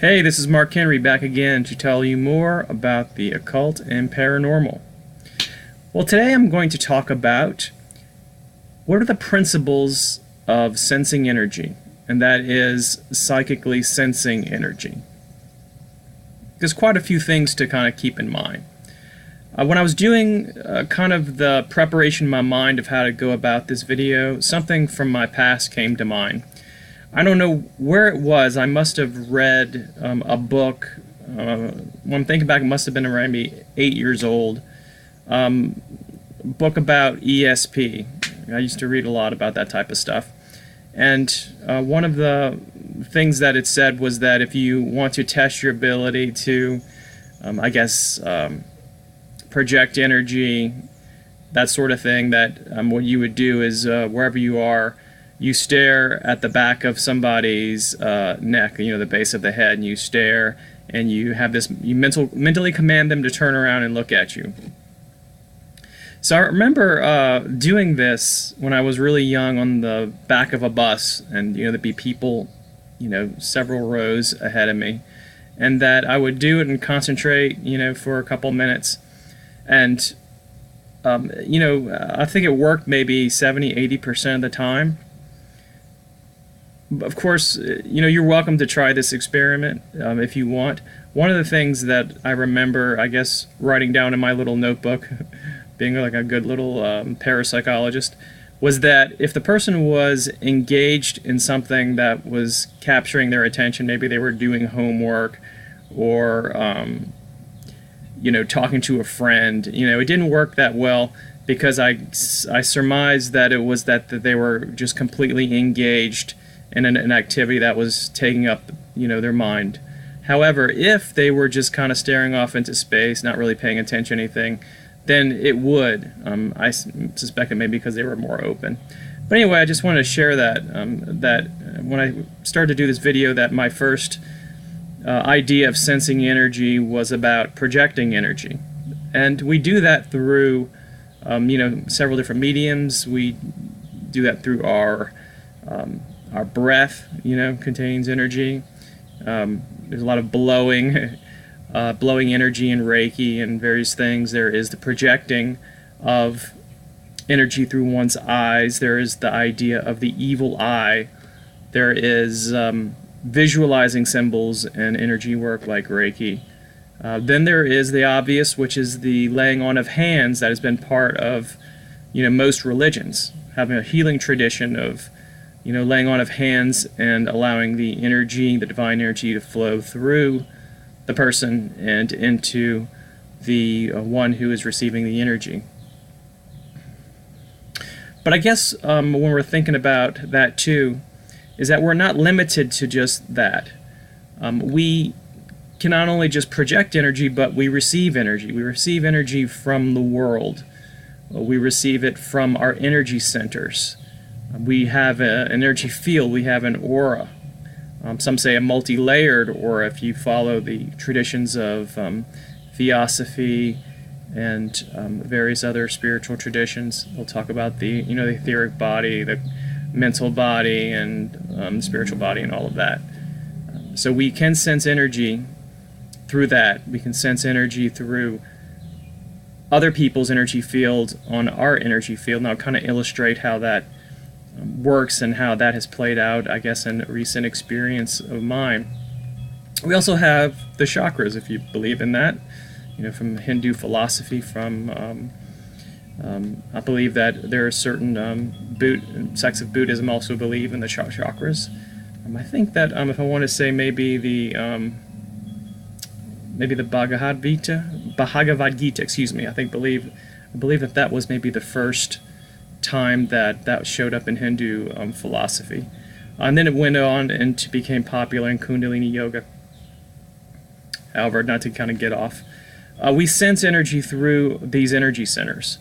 Hey, this is Mark Henry back again to tell you more about the occult and paranormal. Well, today I'm going to talk about what are the principles of sensing energy, and that is psychically sensing energy. There's quite a few things to kind of keep in mind. When I was doing kind of the preparation in my mind of how to go about this video, something from my past came to mind. I don't know where it was. I must have read a book. When I'm thinking back, it must have been around maybe 8 years old. Book about ESP. I used to read a lot about that type of stuff. And one of the things that it said was that if you want to test your ability to, project energy, that sort of thing, that what you would do is wherever you are, you stare at the back of somebody's neck, the base of the head, and you stare, and you have this, you mentally command them to turn around and look at you. So I remember doing this when I was really young on the back of a bus, and there'd be people, several rows ahead of me, and that I would do it and concentrate, for a couple minutes, and I think it worked maybe 70-80% of the time. Of course, you're welcome to try this experiment if you want. One of the things that I remember, I guess, writing down in my little notebook, being like a good little parapsychologist, was that if the person was engaged in something that was capturing their attention, maybe they were doing homework or, talking to a friend, it didn't work that well, because I surmised that it was that they were just completely engaged in an activity that was taking up, their mind. However, if they were just kind of staring off into space, not really paying attention to anything, then it would. I suspect it may be because they were more open. But anyway, I just wanted to share that, that when I started to do this video, that my first idea of sensing energy was about projecting energy. And we do that through, several different mediums. We do that through our breath, contains energy. There's a lot of blowing energy in Reiki and various things. There is the projecting of energy through one's eyes. There is the idea of the evil eye. There is visualizing symbols and energy work like Reiki. Then there is the obvious, which is the laying on of hands that has been part of, most religions, having a healing tradition of laying on of hands and allowing the energy, the divine energy, to flow through the person and into the one who is receiving the energy. But I guess when we're thinking about that too, is that we're not limited to just that. We can not only just project energy, but we receive energy. We receive energy from the world. We receive it from our energy centers. We have an energy field, we have an aura. Some say a multi-layered aura if you follow the traditions of theosophy and various other spiritual traditions. We'll talk about the, the etheric body, the mental body, and the spiritual body, and all of that. So we can sense energy through that. We can sense energy through other people's energy field on our energy field. And I'll kind of illustrate how that works and how that has played out, I guess, in a recent experience of mine. We also have the chakras, if you believe in that, from Hindu philosophy. From I believe that there are certain sects of Buddhism also believe in the chakras. I think that if I want to say maybe the Bhagavad Gita, excuse me, I believe that was maybe the first time that showed up in Hindu philosophy. And then it went on and became popular in Kundalini Yoga. However, not to kind of get off, we sense energy through these energy centers.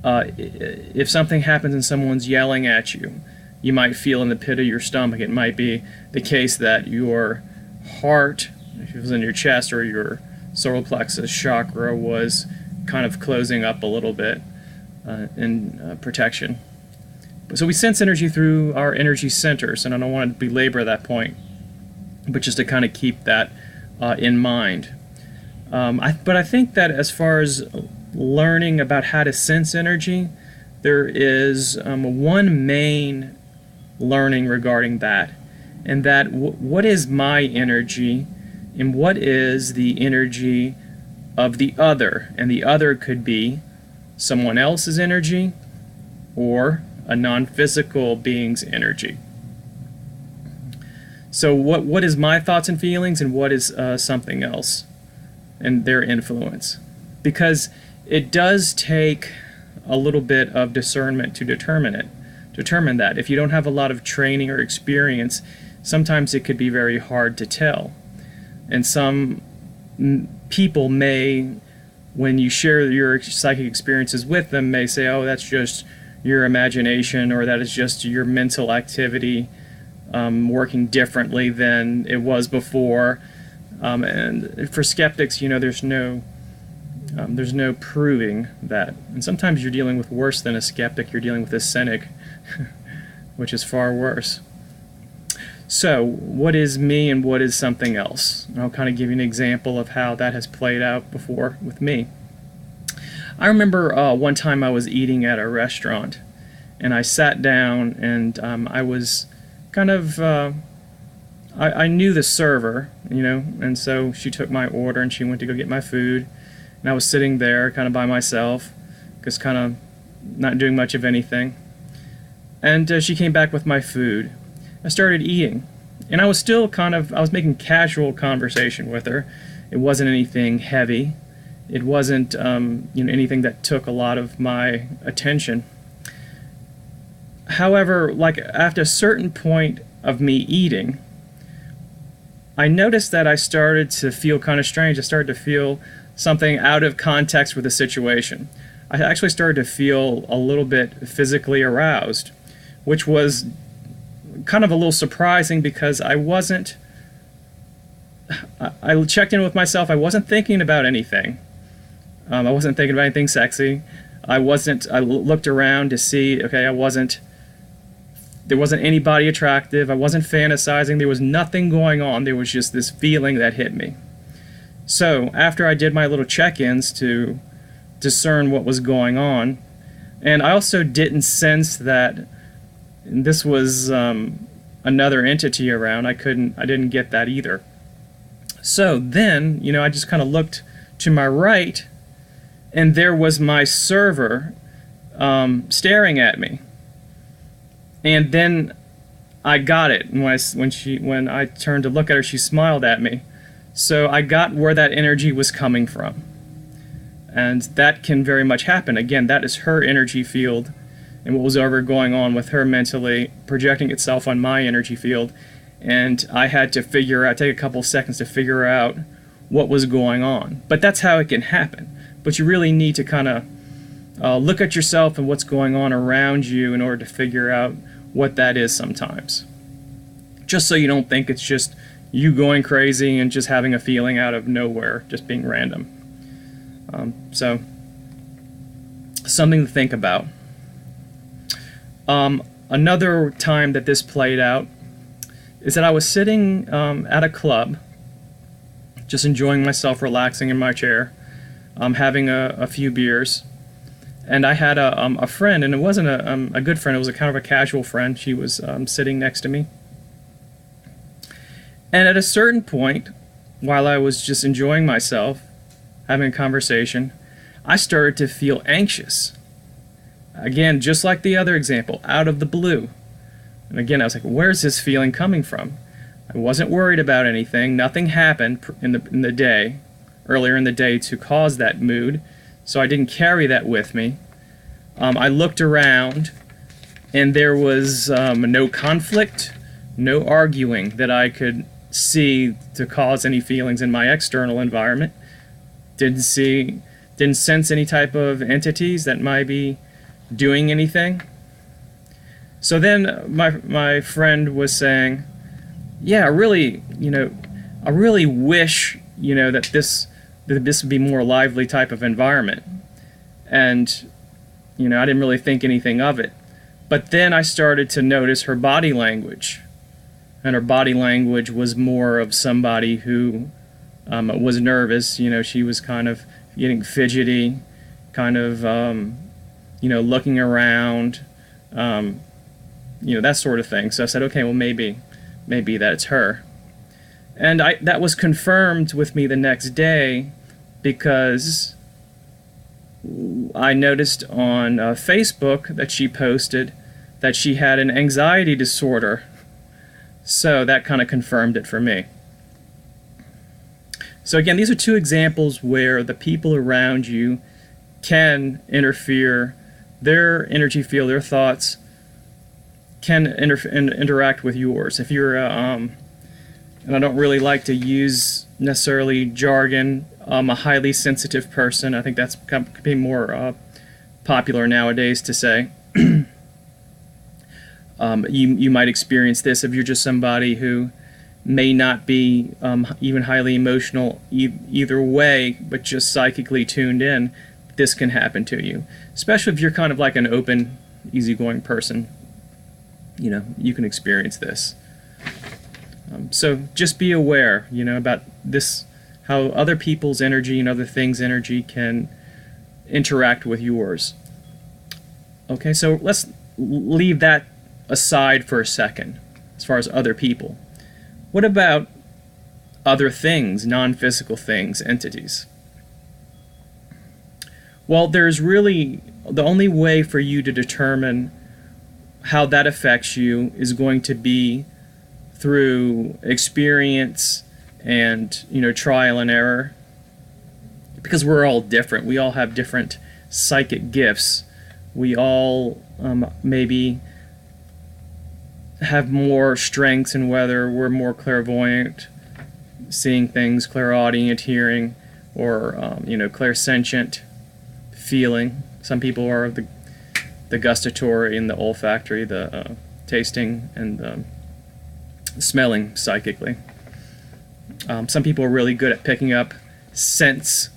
If something happens and someone's yelling at you, you might feel in the pit of your stomach. It might be the case that your heart, if it was in your chest, or your solar plexus chakra was kind of closing up a little bit in protection. So we sense energy through our energy centers, and I don't want to belabor that point. but just to kind of keep that in mind. But I think that as far as learning about how to sense energy, there is one main learning regarding that, and that what is my energy and what is the energy of the other. And the other could be someone else's energy or a non-physical being's energy. So what is my thoughts and feelings, and what is something else and their influence? Because it does take a little bit of discernment to determine that. If you don't have a lot of training or experience, sometimes it could be very hard to tell. And some people may, when you share your psychic experiences with them, may say, oh, that's just your imagination, or that is just your mental activity working differently than it was before. And for skeptics, there's no proving that. And sometimes you're dealing with worse than a skeptic. You're dealing with a cynic, which is far worse. So, what is me and what is something else? And I'll kind of give you an example of how that has played out before with me. I remember one time I was eating at a restaurant, and I sat down, and I was kind of, I knew the server, and so she took my order and she went to go get my food, and I was sitting there kind of by myself, just kind of not doing much of anything, and she came back with my food. I started eating, and I was still I was making casual conversation with her. It wasn't anything heavy. It wasn't anything that took a lot of my attention. However, like after a certain point of me eating, I noticed that I started to feel kind of strange. I started to feel something out of context with the situation. I actually started to feel a little bit physically aroused, which was kind of a little surprising because I checked in with myself. I wasn't thinking about anything. I wasn't thinking about anything sexy. I looked around to see, okay, there wasn't anybody attractive. I wasn't fantasizing. There was nothing going on. There was just this feeling that hit me. So after I did my little check-ins to discern what was going on, and I also didn't sense that this was another entity around. I didn't get that either. So then, I just kind of looked to my right, and there was my server staring at me. And then I got it. When I turned to look at her, she smiled at me. So I got where that energy was coming from. And that can very much happen. Again, that is her energy field, and what was ever going on with her mentally projecting itself on my energy field. And I had to take a couple seconds to figure out what was going on. But that's how it can happen. But you really need to kind of look at yourself and what's going on around you in order to figure out what that is sometimes. Just so you don't think it's just you going crazy and just having a feeling out of nowhere, just being random. So, something to think about. Another time that this played out is that I was sitting at a club, just enjoying myself, relaxing in my chair, having a few beers, and I had a friend, and it wasn't a good friend, it was a kind of a casual friend. She was sitting next to me. And at a certain point, while I was just enjoying myself, having a conversation, I started to feel anxious. Again, just like the other example, out of the blue. And again, I was like, where's this feeling coming from? I wasn't worried about anything. Nothing happened earlier in the day to cause that mood, so I didn't carry that with me. I looked around, and there was no conflict, no arguing that I could see to cause any feelings in my external environment. Didn't sense any type of entities that might be doing anything. So then my friend was saying, yeah, I really wish, that this would be more lively type of environment. And, I didn't really think anything of it. But then I started to notice her body language. and her body language was more of somebody who was nervous. You know, she was kind of getting fidgety, kind of, you know, looking around, you know, that sort of thing. So I said, okay, well, maybe that's her. And that was confirmed with me the next day, because I noticed on Facebook that she posted that she had an anxiety disorder. So that kind of confirmed it for me. So again, these are two examples where the people around you can interfere. Their energy field, their thoughts can interact with yours. If you're, and I don't really like to use necessarily jargon, a highly sensitive person. I think that's could be more popular nowadays to say. You might experience this if you're just somebody who may not be even highly emotional either way, but just psychically tuned in. This can happen to you, especially if you're kind of like an open, easygoing person. You know, you can experience this. So just be aware, you know, about this, how other people's energy and other things' energy can interact with yours. Okay, so let's leave that aside for a second, as far as other people. What about other things, non-physical things, entities? Well, there's really, the only way for you to determine how that affects you is going to be through experience and, you know, trial and error. Because we're all different. We all have different psychic gifts. We all maybe have more strengths in whether we're more clairvoyant, seeing things, clairaudient, hearing, or you know, clairsentient, feeling. Some people are the gustatory and the olfactory, the tasting and the smelling psychically. Some people are really good at picking up scents,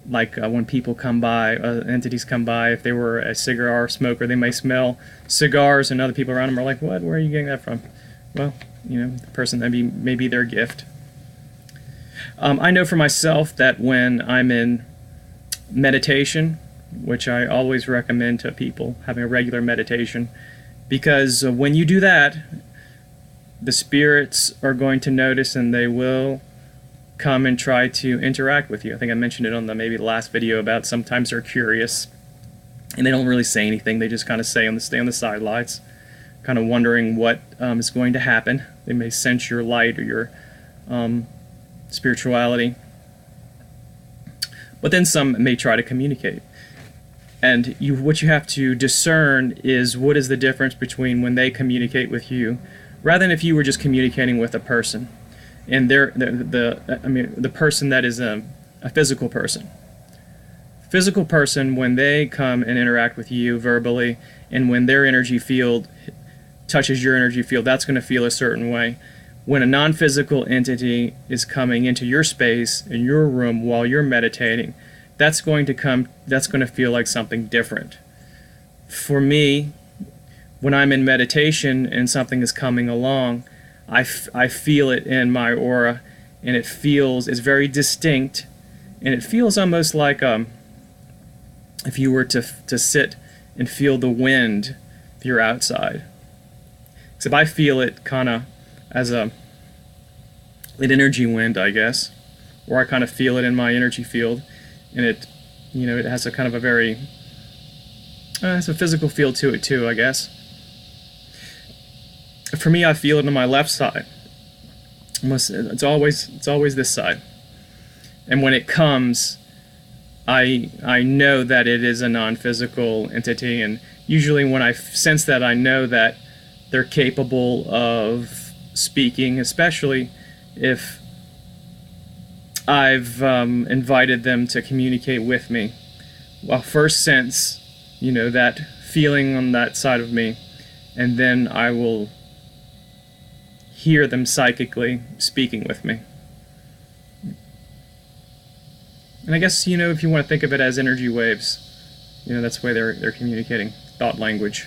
like when people come by, entities come by. If they were a cigar smoker, they may smell cigars, and other people around them are like, what? Where are you getting that from? Well, you know, the person, that may be their gift. I know for myself that when I'm in meditation, which I always recommend to people, having a regular meditation, because when you do that, the spirits are going to notice, and they will come and try to interact with you. I think I mentioned it on maybe the last video about sometimes they're curious and they don't really say anything. They just kind of stay on the sidelines, kind of wondering what is going to happen. They may sense your light or your spirituality, but then some may try to communicate. And what you have to discern is what is the difference between when they communicate with you, rather than if you were just communicating with a person. And the person that is a physical person. Physical person, when they come and interact with you verbally, and when their energy field touches your energy field, that's going to feel a certain way. When a non-physical entity is coming into your space, in your room, while you're meditating, that's going to feel like something different. For me, when I'm in meditation and something is coming along, I feel it in my aura, and it's very distinct, and it feels almost like if you were to sit and feel the wind if you're outside. Except I feel it kind of as an energy wind, I guess, or I kind of feel it in my energy field, and it, you know, it has a kind of a very, it's a physical feel to it too, I guess. For me, I feel it on my left side. It's always this side. And when it comes, I know that it is a non-physical entity, and usually when I sense that, I know that they're capable of speaking, especially if I've invited them to communicate with me. I'll first sense, you know, that feeling on that side of me, and then I will hear them psychically speaking with me. And I guess, you know, if you want to think of it as energy waves, you know, that's the way they're communicating, thought language.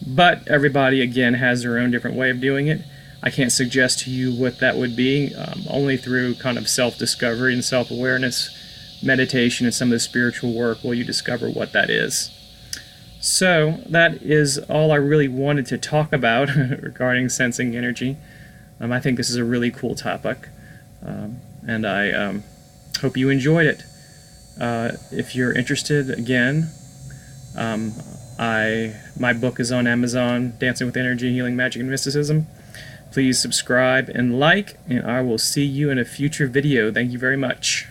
But everybody, again, has their own different way of doing it. I can't suggest to you what that would be. Only through kind of self-discovery and self-awareness, meditation, and some of the spiritual work will you discover what that is. So that is all I really wanted to talk about regarding sensing energy. I think this is a really cool topic, and I hope you enjoyed it. If you're interested, again, my book is on Amazon, Dancing with Energy, Healing, Magic, and Mysticism. Please subscribe and like, and I will see you in a future video. Thank you very much.